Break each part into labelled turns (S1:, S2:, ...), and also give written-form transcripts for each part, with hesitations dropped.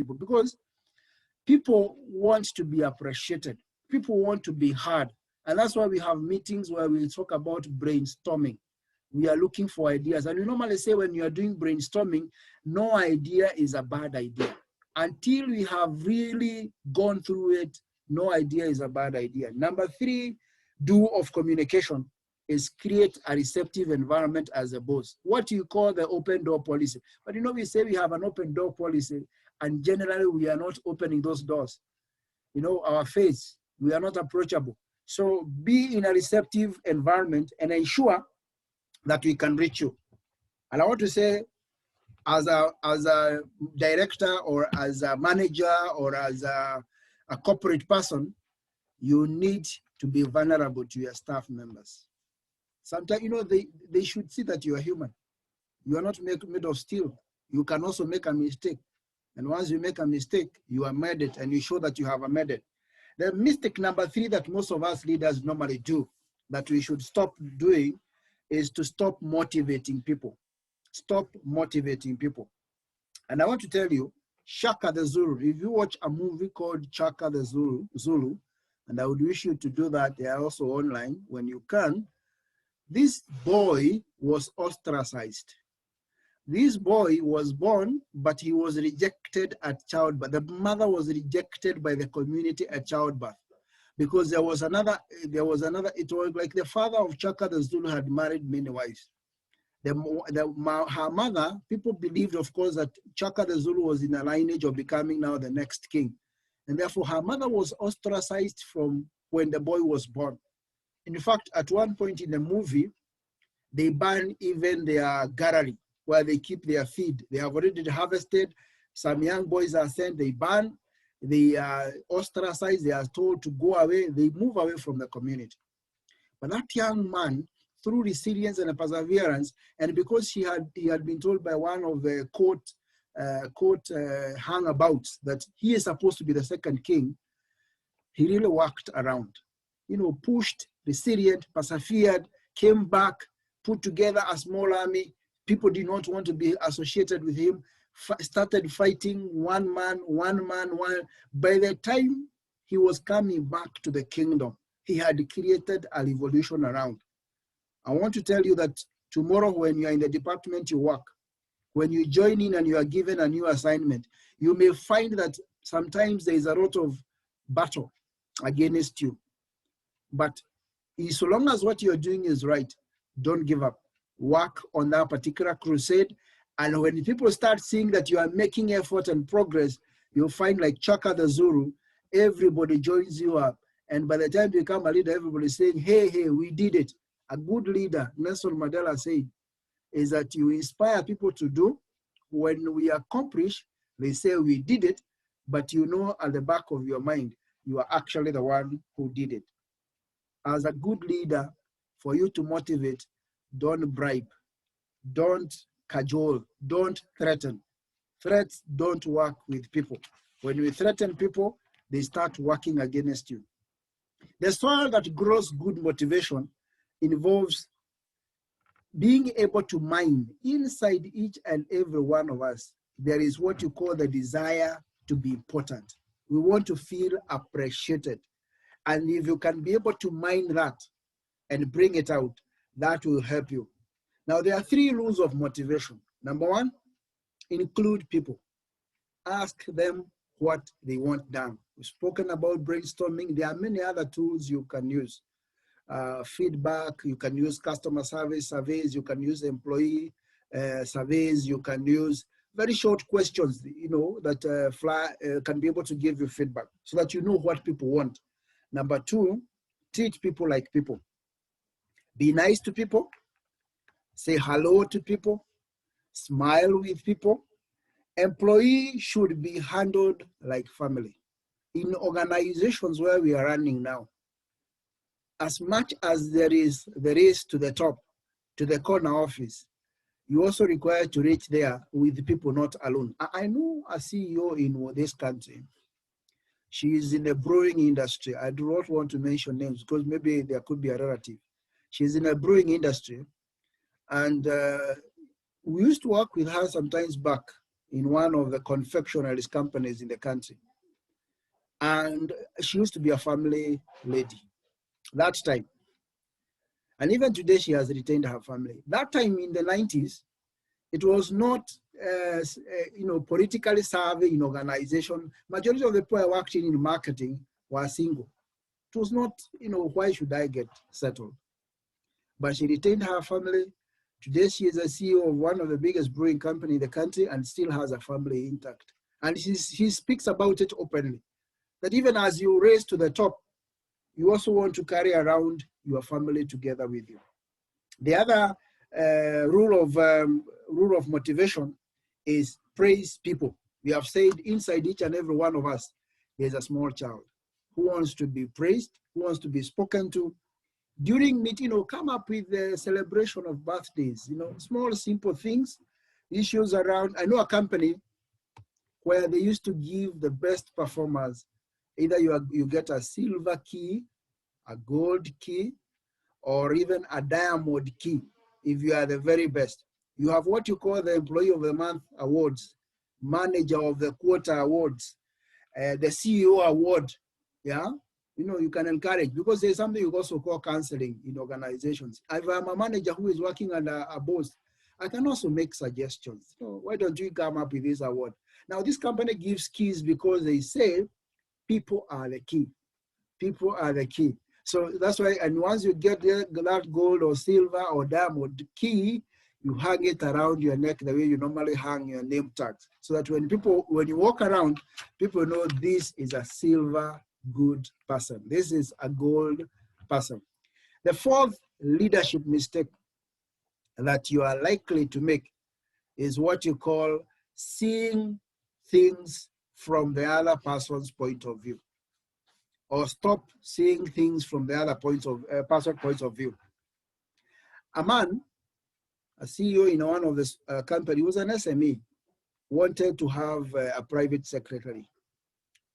S1: people, because people want to be appreciated. People want to be heard. And that's why we have meetings where we talk about brainstorming. We are looking for ideas. And we normally say when you are doing brainstorming, no idea is a bad idea. Until we have really gone through it, no idea is a bad idea. Number 3, do of communication is create a receptive environment as a boss. What you call the open door policy. But you know, we say we have an open door policy, and generally we are not opening those doors. You know, our face, we are not approachable. So be in a receptive environment and ensure that we can reach you. And I want to say, as a director or as a manager or as a corporate person, you need to be vulnerable to your staff members. Sometimes, you know, they should see that you are human. You are not made of steel. You can also make a mistake. And once you make a mistake, you amend it and you show that you have amended it. The mistake number 3 that most of us leaders normally do, that we should stop doing, is to stop motivating people. Stop motivating people. And I want to tell you, Shaka the Zulu, if you watch a movie called Shaka the Zulu, and I would wish you to do that, they are also online when you can, this boy was ostracized. This boy was born, but he was rejected at childbirth. The mother was rejected by the community at childbirth because it was like the father of Chaka the Zulu had married many wives. Her mother, people believed, of course, that Chaka the Zulu was in a lineage of becoming now the next king. And therefore, her mother was ostracized from when the boy was born. In fact, at one point in the movie, they ban even their gallery where they keep their feed. They have already harvested. Some young boys are sent, they ban, they are ostracized, they are told to go away, they move away from the community. But that young man, through resilience and perseverance, and because he had been told by one of the court hangabouts that he is supposed to be the second king, he really worked around, you know, pushed, resilient, persevered, came back, put together a small army. People did not want to be associated with him, started fighting one man. By the time he was coming back to the kingdom, he had created a revolution around. I want to tell you that tomorrow when you are in the department you work, when you join in and you are given a new assignment, you may find that sometimes there is a lot of battle against you. But so long as what you're doing is right, don't give up. Work on that particular crusade. And when people start seeing that you are making effort and progress, you'll find like Chaka the Zulu, everybody joins you up. And by the time you become a leader, everybody's saying, hey, we did it. A good leader, Nelson Mandela said, is that you inspire people to do. When we accomplish, they say we did it, but you know at the back of your mind, you are actually the one who did it. As a good leader, for you to motivate, don't bribe, don't cajole, don't threaten. Threats don't work with people. When we threaten people, they start working against you. The soil that grows good motivation involves being able to mine inside each and every one of us. There is what you call the desire to be important. We want to feel appreciated. And if you can be able to mine that and bring it out, that will help you. Now, there are 3 rules of motivation. Number 1, include people. Ask them what they want done. We've spoken about brainstorming. There are many other tools you can use. Feedback, you can use customer service surveys, you can use employee surveys, you can use very short questions, you know, that can be able to give you feedback so that you know what people want. Number 2, treat people like people. Be nice to people, say hello to people, smile with people. Employee should be handled like family. In organizations where we are running now, as much as there is the race to the top, to the corner office, you also require to reach there with people, not alone. I know a CEO in this country. She is in the brewing industry. I do not want to mention names because maybe there could be a relative. She's in a brewing industry. And we used to work with her sometimes back in one of the confectionery companies in the country. And she used to be a family lady that time. And even today, she has retained her family. That time in the 90s, it was not, politically savvy in organization. Majority of the people I worked in marketing were single. It was not, why should I get settled? But she retained her family. Today, she is a CEO of one of the biggest brewing company in the country and still has a family intact. And she speaks about it openly, that even as you raise to the top, you also want to carry around your family together with you. The other rule of motivation is praise people. We have said inside each and every one of us, there's a small child who wants to be praised, who wants to be spoken to. During meeting, come up with the celebration of birthdays, small, simple things, issues around. I know a company where they used to give the best performers, either you get a silver key, a gold key, or even a diamond key if you are the very best. You have what you call the Employee of the Month awards, Manager of the Quarter awards, the CEO award. Yeah, you can encourage, because there's something you also call counseling in organizations. If I'm a manager who is working under a boss, I can also make suggestions. Why don't you come up with this award? Now, this company gives keys because they say people are the key. People are the key. So that's why, and once you get that gold or silver or diamond key, you hang it around your neck the way you normally hang your name tags. So that when you walk around, people know this is a silver good person. This is a gold person. The fourth leadership mistake that you are likely to make is what you call seeing things from the other person's point of view, or stop seeing things from the other person's point of view. A man, a CEO in one of the company, was an SME, wanted to have a private secretary.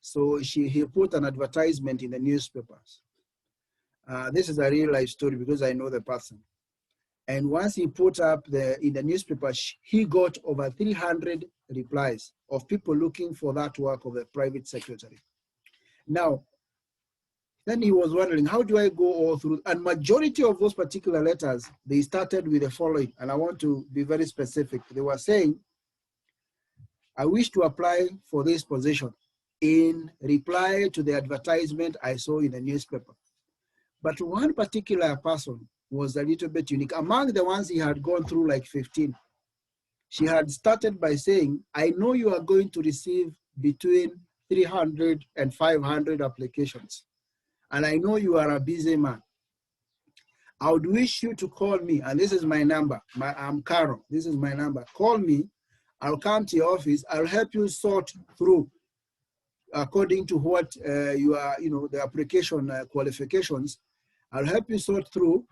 S1: So he put an advertisement in the newspapers. This is a real life story because I know the person. And once he put up in the newspaper, he got over 300 replies of people looking for that work of a private secretary. Now, then he was wondering, how do I go all through? And majority of those particular letters, they started with the following, and I want to be very specific. They were saying, I wish to apply for this position in reply to the advertisement I saw in the newspaper. But one particular person was a little bit unique. Among the ones he had gone through like 15, she had started by saying, I know you are going to receive between 300 and 500 applications. And I know you are a busy man. I would wish you to call me, and this is my number. I'm Carol. This is my number. Call me. I'll come to your office. I'll help you sort through according to what you are, the application qualifications. I'll help you sort through.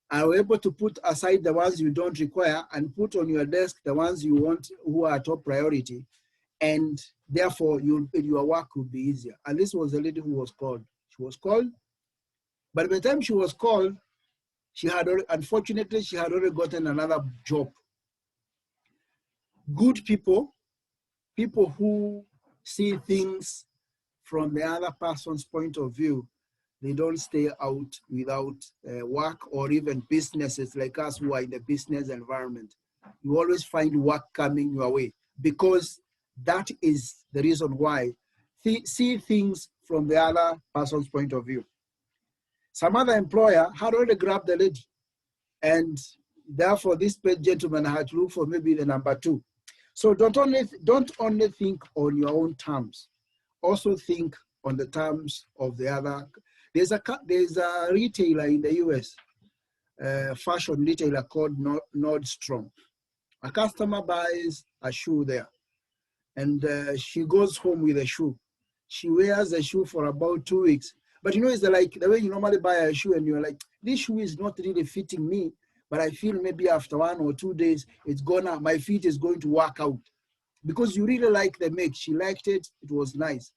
S1: I'll be able to put aside the ones you don't require and put on your desk the ones you want, who are top priority. And therefore, your work will be easier. And this was the lady who was called. She was called, but by the time she was called, unfortunately, she had already gotten another job. Good people who see things from the other person's point of view, they don't stay out without work, or even businesses like us who are in the business environment. You always find work coming your way, because that is the reason why. See things from the other person's point of view. Some other employer had already grabbed the lady, and therefore this gentleman had to look for maybe the number 2. So don't only think on your own terms. Also think on the terms of the other. There's a retailer in the US, fashion retailer called Nordstrom. A customer buys a shoe there, and she goes home with a shoe. She wears the shoe for about 2 weeks. But it's like the way you normally buy a shoe and you're like, this shoe is not really fitting me, but I feel maybe after 1 or 2 days, my feet is going to work out. Because you really like the make. She liked it, it was nice.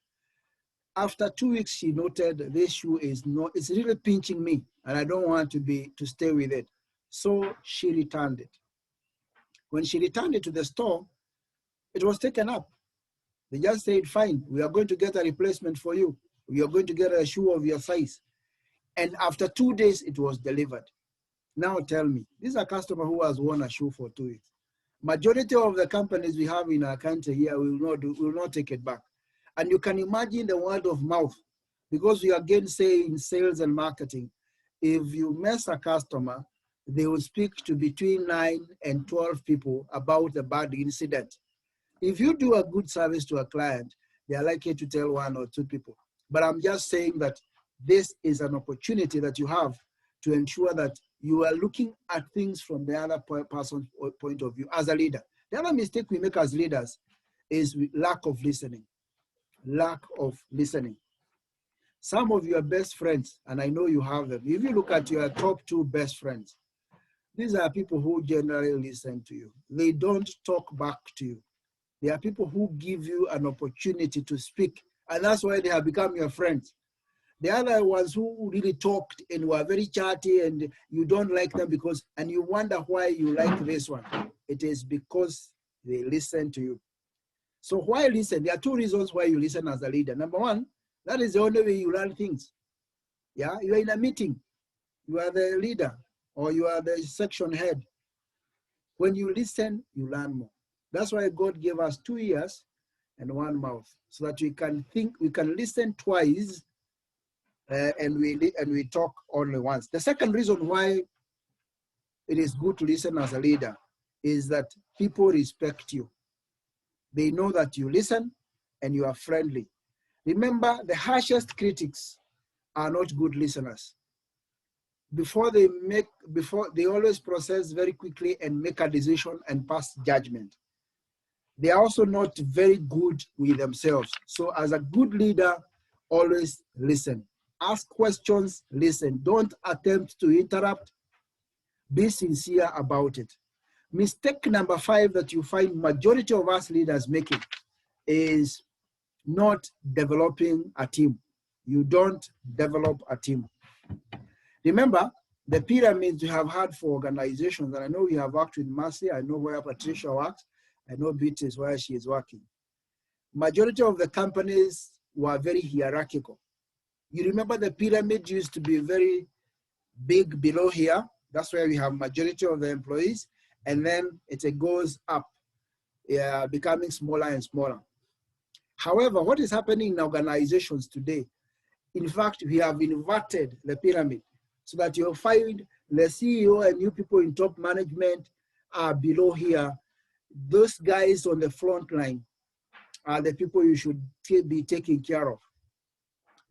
S1: After 2 weeks, she noted this shoe it's really pinching me, and I don't want to stay with it. So she returned it. When she returned it to the store, It was taken up. They just said, fine, we are going to get a replacement for you. We are going to get a shoe of your size. And after 2 days, it was delivered. Now tell me, this is a customer who has worn a shoe for 2 weeks. Majority of the companies we have in our country here will not take it back. And you can imagine the word of mouth, because we again say in sales and marketing, if you mess a customer, they will speak to between 9 and 12 people about the bad incident. If you do a good service to a client, they are likely to tell 1 or 2 people. But I'm just saying that this is an opportunity that you have to ensure that you are looking at things from the other person's point of view as a leader. The other mistake we make as leaders is lack of listening. Lack of listening. Some of your best friends, and I know you have them, if you look at your top 2 best friends, these are people who generally listen to you. They don't talk back to you. They are people who give you an opportunity to speak, and that's why they have become your friends. The other ones who really talked and were very chatty and you don't like them because, and you wonder why you like this one. It is because they listen to you. So why listen? There are 2 reasons why you listen as a leader. Number 1, that is the only way you learn things. Yeah, you are in a meeting. You are the leader or you are the section head. When you listen, you learn more. That's why God gave us 2 ears and 1 mouth, so that we can think, we can listen twice, and we talk only once. The second reason why it is good to listen as a leader is that people respect you. They know that you listen and you are friendly. Remember, the harshest critics are not good listeners. Before they always process very quickly and make a decision and pass judgment. They are also not very good with themselves. So as a good leader, always listen. Ask questions, listen. Don't attempt to interrupt. Be sincere about it. Mistake number 5 that you find majority of us leaders making is not developing a team. You don't develop a team. Remember, the pyramids you have had for organizations, and I know you have worked with Mercy, I know where Patricia works, I know BT is where she is working. Majority of the companies were very hierarchical. You remember the pyramid used to be very big below here. That's where we have majority of the employees. And then it goes up, becoming smaller and smaller. However, what is happening in organizations today, in fact, we have inverted the pyramid so that you'll find the CEO and new people in top management are below here. Those guys on the front line are the people you should be taking care of.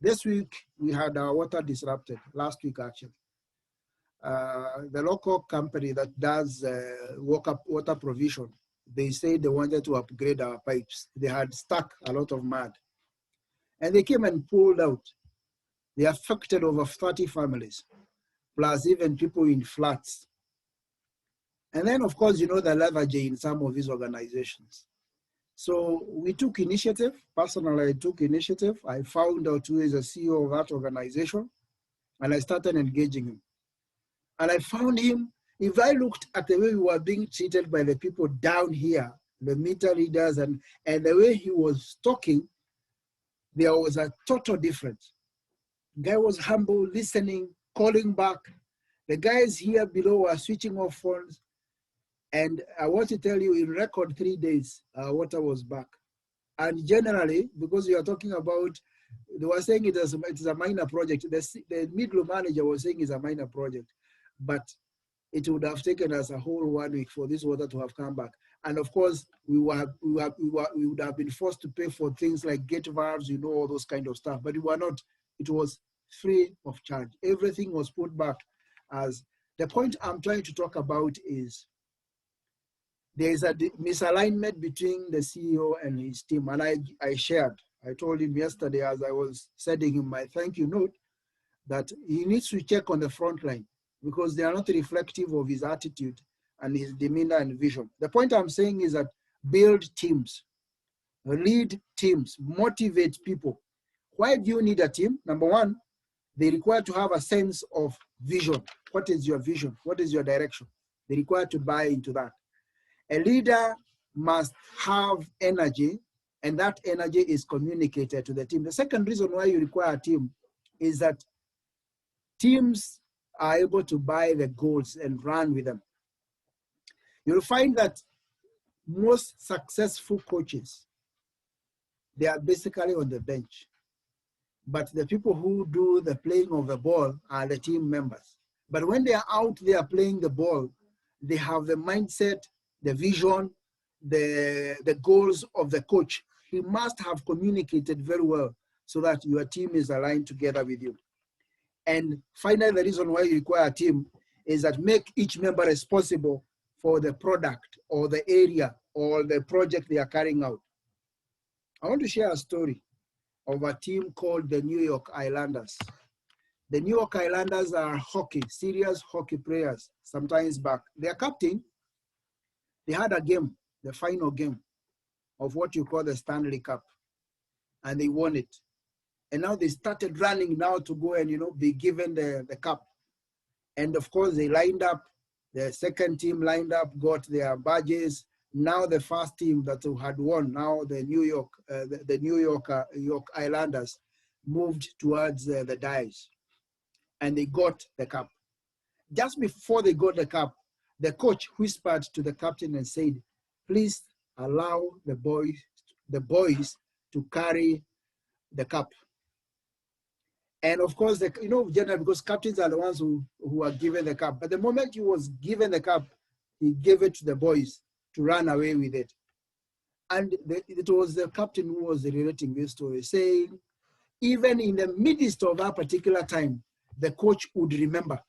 S1: This week, we had our water disrupted, last week actually. The local company that does water provision, they said they wanted to upgrade our pipes. They had stuck a lot of mud. And they came and pulled out. They affected over 30 families, plus even people in flats. And then, of course, you know the leverage in some of these organizations. So we took initiative. Personally, I took initiative. I found out who is the CEO of that organization, and I started engaging him. And I found him, if I looked at the way we were being treated by the people down here, the meter readers, and the way he was talking, there was a total difference. The guy was humble, listening, calling back. The guys here below were switching off phones. And I want to tell you, in record 3 days, water was back. And generally, because we are talking about, they were saying it is a minor project. The middle manager was saying it's a minor project, but it would have taken us a whole 1 week for this water to have come back. And of course, we would have been forced to pay for things like gate valves, you know, all those kind of stuff. But we were not. It was free of charge. Everything was put back. As the point I'm trying to talk about is, there is a misalignment between the CEO and his team. And I told him yesterday as I was sending him my thank you note that he needs to check on the front line because they are not reflective of his attitude and his demeanor and vision. The point I'm saying is that build teams, lead teams, motivate people. Why do you need a team? Number 1, they require to have a sense of vision. What is your vision? What is your direction? They require to buy into that. A leader must have energy, and that energy is communicated to the team. The second reason why you require a team is that teams are able to buy the goals and run with them. You'll find that most successful coaches, they are basically on the bench. But the people who do the playing of the ball are the team members. But when they are out there playing the ball, they have the mindset, the vision, the goals of the coach. He must have communicated very well so that your team is aligned together with you. And finally, the reason why you require a team is that make each member responsible for the product or the area or the project they are carrying out. I want to share a story of a team called the New York Islanders. The New York Islanders are hockey, serious hockey players sometimes back. Their captain, they had a game, the final game of what you call the Stanley Cup, and they won it. And now they started running now to go and, be given the cup. And of course they lined up, the second team lined up, got their badges. Now the first team that had won, now the New York Islanders moved towards the dais, and they got the cup. Just before they got the cup, the coach whispered to the captain and said, "Please allow the boys to carry the cup." And of course, generally, because captains are the ones who are given the cup. But the moment he was given the cup, he gave it to the boys to run away with it. And it was the captain who was relating this story, saying, even in the midst of that particular time, the coach would remember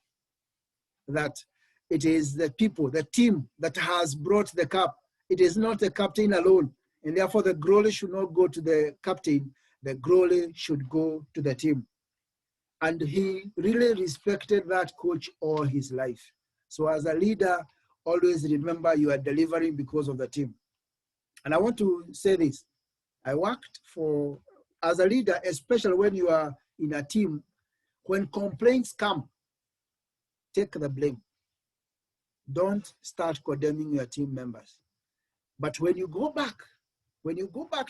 S1: that it is the people, the team that has brought the cup. It is not the captain alone. And therefore, the glory should not go to the captain. The glory should go to the team. And he really respected that coach all his life. So as a leader, always remember you are delivering because of the team. And I want to say this. I worked as a leader, especially when you are in a team, when complaints come, take the blame. Don't start condemning your team members. But when you go back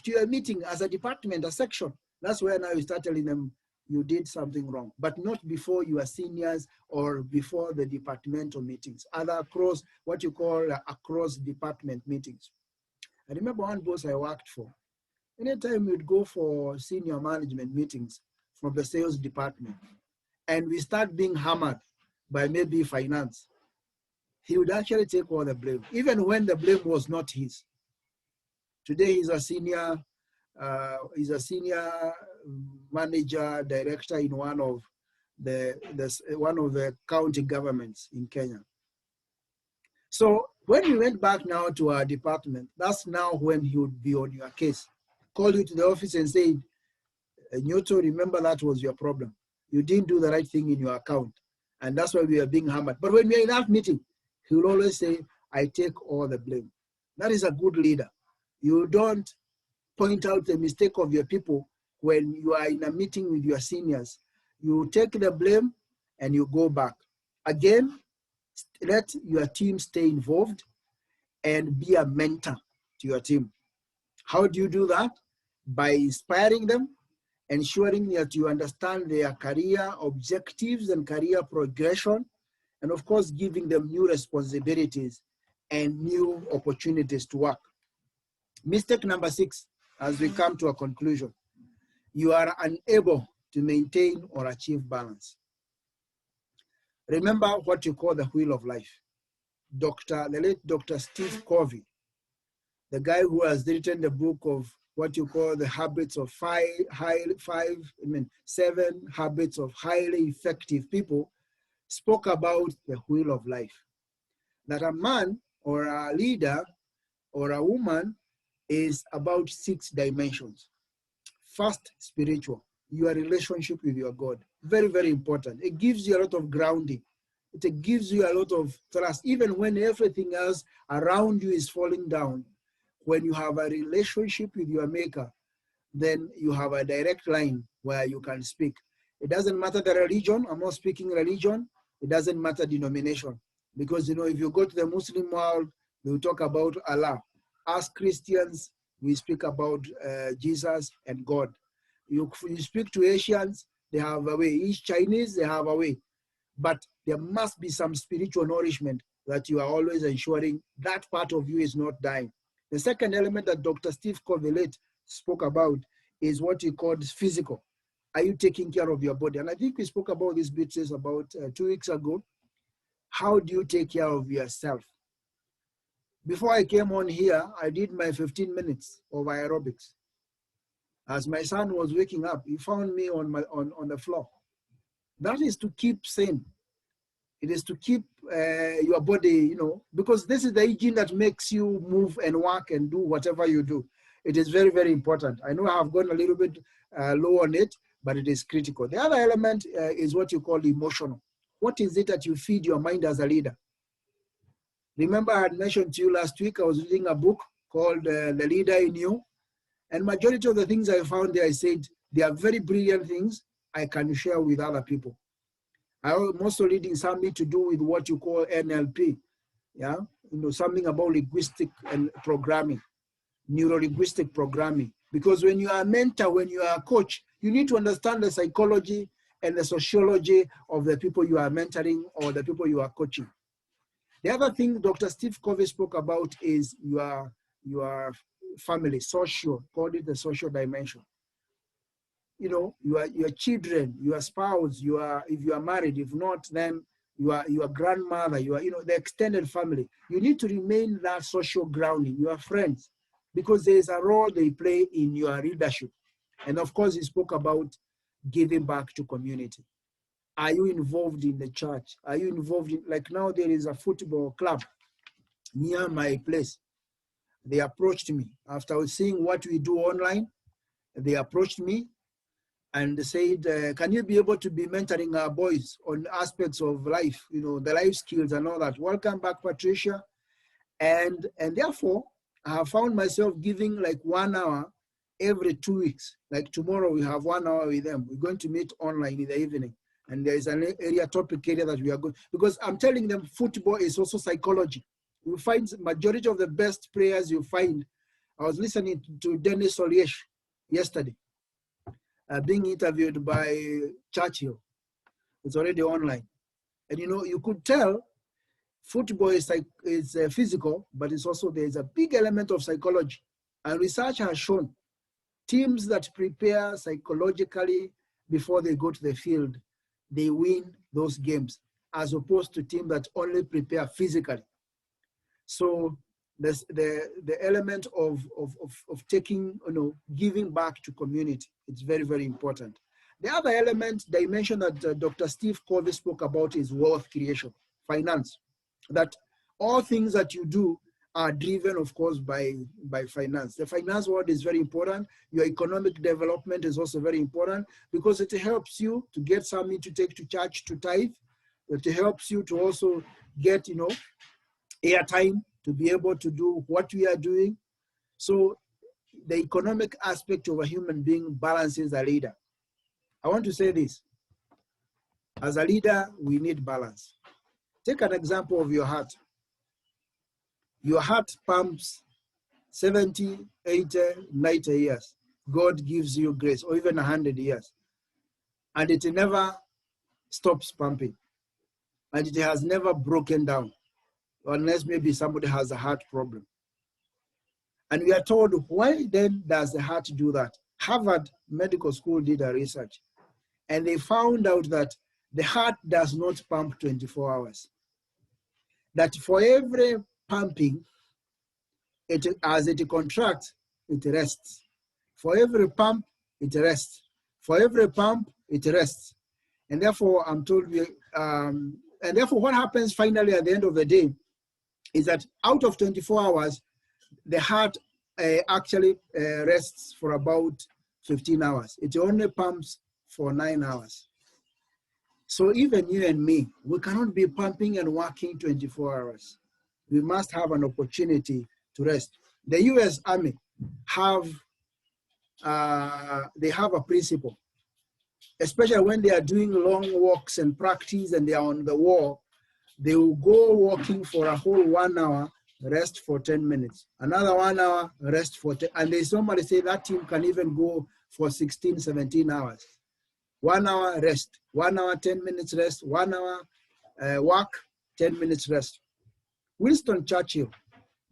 S1: to your meeting as a department, a section, that's where now you start telling them you did something wrong, but not before your seniors or before the departmental meetings, across what you call across department meetings. I remember one boss I worked for, anytime we'd go for senior management meetings from the sales department, and we start being hammered by maybe finance, he would actually take all the blame, even when the blame was not his. Today he's a senior manager, director in one of the county governments in Kenya. So when we went back now to our department, that's now when he would be on your case, call you to the office and say, "Nyutu, remember that was your problem. You didn't do the right thing in your account, and that's why we are being hammered." But when we are in that meeting, he will always say, "I take all the blame." That is a good leader. You don't point out the mistake of your people when you are in a meeting with your seniors. You take the blame and you go back. Again, let your team stay involved and be a mentor to your team. How do you do that? By inspiring them, ensuring that you understand their career objectives and career progression, and of course, giving them new responsibilities and new opportunities to work. Mistake number 6, as we come to a conclusion, you are unable to maintain or achieve balance. Remember what you call the wheel of life. The late Dr. Steve Covey, the guy who has written the book of what you call the habits of 7 habits of highly effective people, spoke about the wheel of life. That a man or a leader or a woman is about 6 dimensions. First, spiritual, your relationship with your God. Very, very important. It gives you a lot of grounding. It gives you a lot of trust. Even when everything else around you is falling down, when you have a relationship with your maker, then you have a direct line where you can speak. It doesn't matter the religion. I'm not speaking religion. It doesn't matter denomination. Because, if you go to the Muslim world, they will talk about Allah. As Christians, we speak about Jesus and God. You speak to Asians, they have a way. Each Chinese, they have a way. But there must be some spiritual nourishment that you are always ensuring that part of you is not dying. The second element that Dr. Steve Covey spoke about is what he called physical. Are you taking care of your body? And I think we spoke about this bit about 2 weeks ago. How do you take care of yourself? Before I came on here, I did my 15 minutes of aerobics. As my son was waking up, he found me on the floor. That is to keep sane. It is to keep your body, because this is the engine that makes you move and work and do whatever you do. It is very, very important. I know I have gone a little bit low on it, but it is critical. The other element is what you call emotional. What is it that you feed your mind as a leader? Remember, I had mentioned to you last week, I was reading a book called The Leader in You. And majority of the things I found there, I said, they are very brilliant things I can share with other people. I'm also reading something to do with what you call NLP. Yeah, something about linguistic and programming, neuro-linguistic programming. Because when you are a mentor, when you are a coach, you need to understand the psychology and the sociology of the people you are mentoring or the people you are coaching. The other thing Dr. Steve Covey spoke about is your family, social, called it the social dimension. Your children, your spouse, if you are married, if not, then your grandmother, the extended family. You need to remain that social grounding, your friends, because there is a role they play in your leadership. And of course, he spoke about giving back to community. Are you involved in the church? Are you involved in, like now there is a football club near my place. They approached me after seeing what we do online. They approached me and they said, can you be able to be mentoring our boys on aspects of life, the life skills and all that? Welcome back, Patricia. And therefore, I have found myself giving like 1 hour every 2 weeks. Like tomorrow, we have 1 hour with them. We're going to meet online in the evening. And there is an topic area that we are going, because I'm telling them football is also psychology. You find majority of the best players you find. I was listening to Dennis Oliesh yesterday, being interviewed by Churchill. It's already online. And you could tell football is physical, but it's also, there's a big element of psychology. And research has shown teams that prepare psychologically before they go to the field, they win those games, as opposed to teams that only prepare physically. So the element of taking, giving back to community, it's very, very important. The other dimension that Dr. Steve Covey spoke about is wealth creation, finance. That all things that you do are driven, of course, by finance. The finance world is very important. Your economic development is also very important because it helps you to get something to take to church to tithe. It helps you to also get, airtime to be able to do what we are doing. So the economic aspect of a human being balances a leader. I want to say this. As a leader, we need balance. Take an example of your heart. Your heart pumps 70, 80, 90 years. God gives you grace, or even 100 years. And it never stops pumping. And it has never broken down, unless maybe somebody has a heart problem. And we are told, why then does the heart do that? Harvard Medical School did a research, and they found out that the heart does not pump 24 hours. That for every pumping, as it contracts, it rests. For every pump, it rests. For every pump, it rests. And therefore, I'm told, and therefore what happens finally at the end of the day is that out of 24 hours, the heart actually rests for about 15 hours. It only pumps for 9 hours. So even you and me, we cannot be pumping and working 24 hours. We must have an opportunity to rest. The US Army they have a principle, especially when they are doing long walks and practice and they are on the wall, they will go walking for a whole 1 hour rest for 10 minutes. Another 1 hour, rest for 10. And there's somebody say that team can even go for 16, 17 hours. 1 hour rest, 1 hour, 10 minutes rest, 1 hour work, 10 minutes rest. Winston Churchill,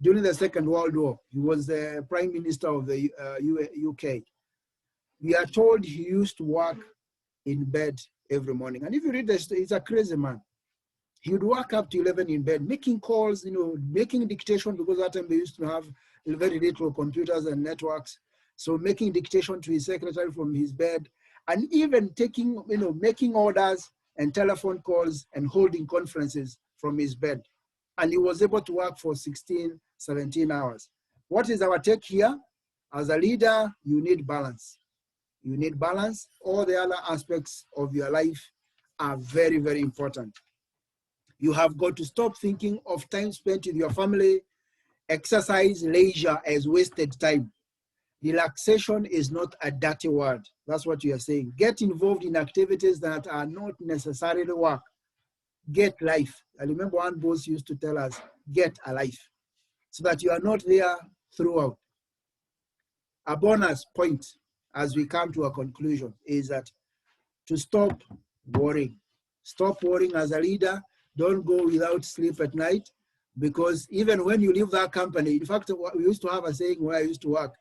S1: during the Second World War, he was the Prime Minister of the UK. We are told he used to work in bed every morning. And if you read this, he's a crazy man. He would work up to 11 in bed, making calls, making dictation, because that time they used to have very little computers and networks. So making dictation to his secretary from his bed, and even taking, making orders and telephone calls and holding conferences from his bed. And he was able to work for 16, 17 hours. What is our take here? As a leader, you need balance. You need balance. All the other aspects of your life are very, very important. You have got to stop thinking of time spent with your family, exercise, leisure as wasted time. Relaxation is not a dirty word. That's what you are saying. Get involved in activities that are not necessarily work. Get life. I remember one boss used to tell us, get a life, so that you are not there throughout. A bonus point as we come to a conclusion is that to stop worrying. Stop worrying as a leader. Don't go without sleep at night, because even when you leave that company, in fact, we used to have a saying where I used to work,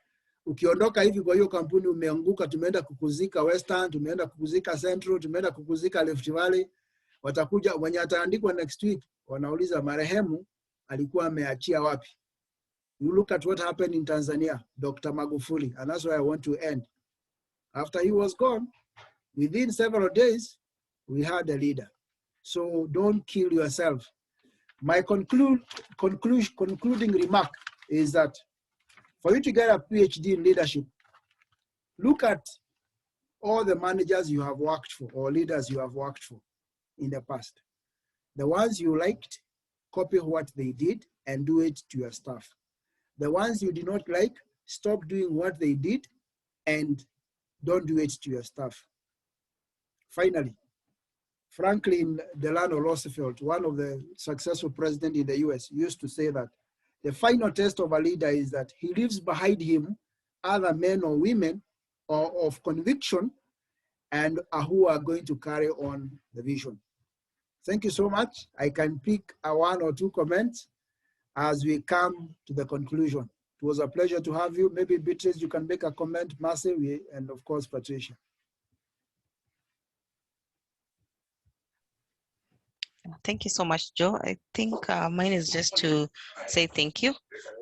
S1: ukiondoka hivi kwa hiyo kampuni umeanguka, tumeenda kukuzika Western, tumeenda kukuzika Central, tumeenda kukuzika Rift Valley, watakuja wenye ataandikwa next week, wanauliza marehemu alikuwa ameachia wapi. You look at what happened in Tanzania, Dr. Magufuli, and that's where I want to end. After he was gone, within several days, we had a leader. So don't kill yourself. My concluding remark is that for you to get a PhD in leadership, look at all the managers you have worked for or leaders you have worked for in the past. The ones you liked, copy what they did and do it to your staff. The ones you did not like, stop doing what they did and don't do it to your staff. Finally, Franklin Delano Roosevelt, one of the successful presidents in the US, used to say that the final test of a leader is that he leaves behind him other men or women or of conviction and who are going to carry on the vision. Thank you so much. I can pick one or two comments as we come to the conclusion. It was a pleasure to have you. Maybe Beatrice, you can make a comment, Marcy, and of course, Patricia.
S2: Thank you so much, Joe. I think mine is just to say thank you.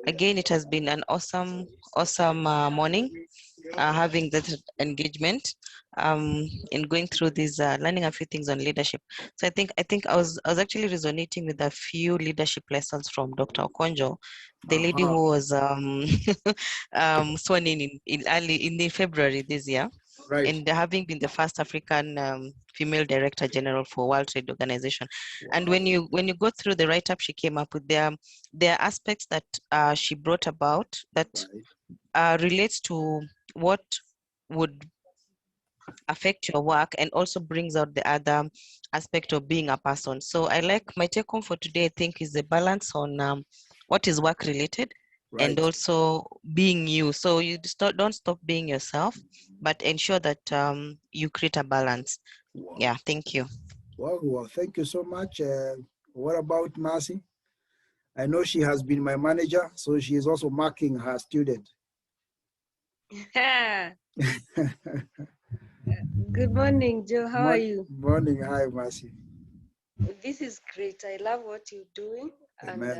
S2: Again, it has been an awesome morning, having that engagement in going through these, learning a few things on leadership. So I think I was actually resonating with a few leadership lessons from Dr. Okonjo, the lady who was sworn in February this year.
S1: Right.
S2: And having been the first African female director general for World Trade Organization. Wow. And when you go through the write-up she came up with, there are aspects that she brought about that relates to what would affect your work and also brings out the other aspect of being a person. So I like my take home for today, I think, is the balance on what is work related. Right. And also being you. So you don't stop being yourself, but ensure that you create a balance. Wow. Yeah, thank you.
S1: Well, thank you so much. What about Marcy? I know she has been my manager, so she is also marking her student.
S3: Good morning, Joe. How are you?
S1: Morning. Hi, Marcy.
S3: This is great. I love what you're doing.
S1: Amen.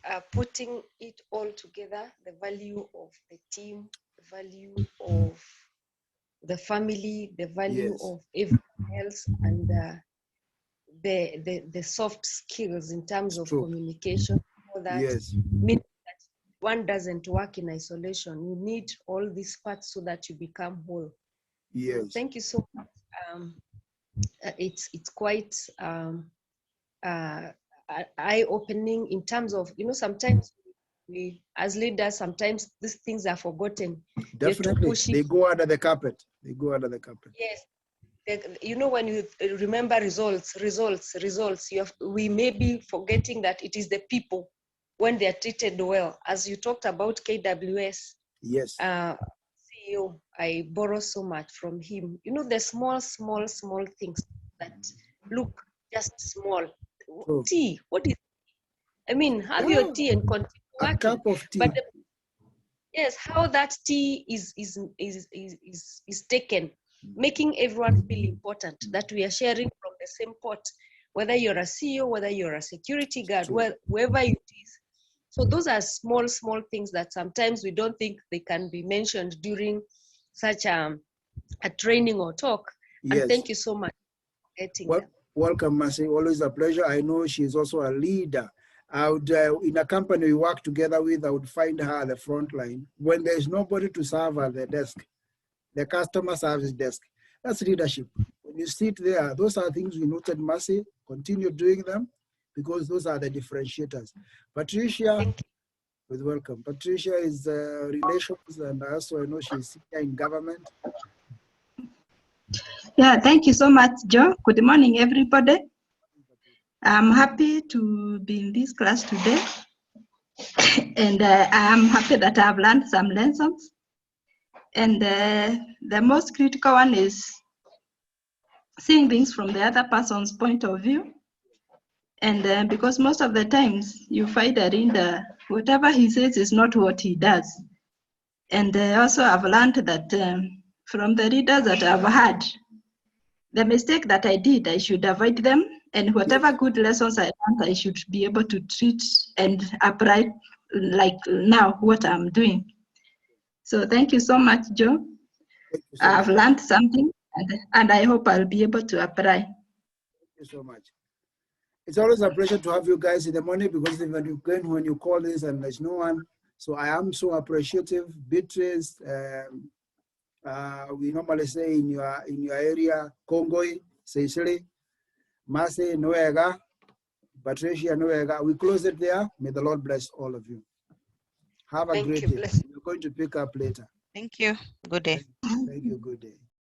S3: And putting it all together, the value of the team, the value of the family, the value of everything else, and the soft skills in terms of communication. So that means that one doesn't work in isolation. You need all these parts so that you become whole.
S1: Yes.
S3: So thank you so much. It's quite eye-opening in terms of, sometimes we as leaders, sometimes these things are forgotten.
S1: Definitely. They go under the carpet.
S3: Yes. When you remember results, we may be forgetting that it is the people when they are treated well. As you talked about KWS,
S1: yes,
S3: CEO, I borrow so much from him. You know, the small things that look just small.
S1: Oh.
S3: Tea, what is? I mean, have your tea and continue
S1: a
S3: working.
S1: cup of tea.
S3: But yes, how that tea is taken, making everyone feel important, that we are sharing from the same pot, whether you're a CEO, whether you're a security guard, wherever it is. So those are small things that sometimes we don't think they can be mentioned during such a training or talk.
S1: Yes.
S3: And thank you so much for getting them.
S1: Welcome, Mercy. Always a pleasure. I know she's also a leader. I would, in a company we work together with, I would find her at the front line. When there's nobody to serve at the desk, the customer service desk. That's leadership. When you sit there, those are things we noted, Mercy. Continue doing them because those are the differentiators. Patricia, with welcome. Patricia is relations, and also I know she's senior in government.
S4: Yeah, thank you so much, Joe. Good morning, everybody. I'm happy to be in this class today. And I'm happy that I've learned some lessons. And the most critical one is seeing things from the other person's point of view. And because most of the times you find that in whatever he says is not what he does. And also I've learned that from the readers that I've had, the mistake that I did, I should avoid them. And whatever good lessons I learned, I should be able to treat and apply like now what I'm doing. So thank you so much, Joe. I've learned something and I hope I'll be able to apply.
S1: Thank you so much. It's always a pleasure to have you guys in the morning because when you call this and there's no one. So I am so appreciative. Beatrice, we normally say in your area, Kongoi, Seychelles, Mase, Noega, Patricia, Noega. We close it there. May the Lord bless all of you. Have a great day. We're going to pick up later.
S2: Thank you. Good day.
S1: Thank you. Good day.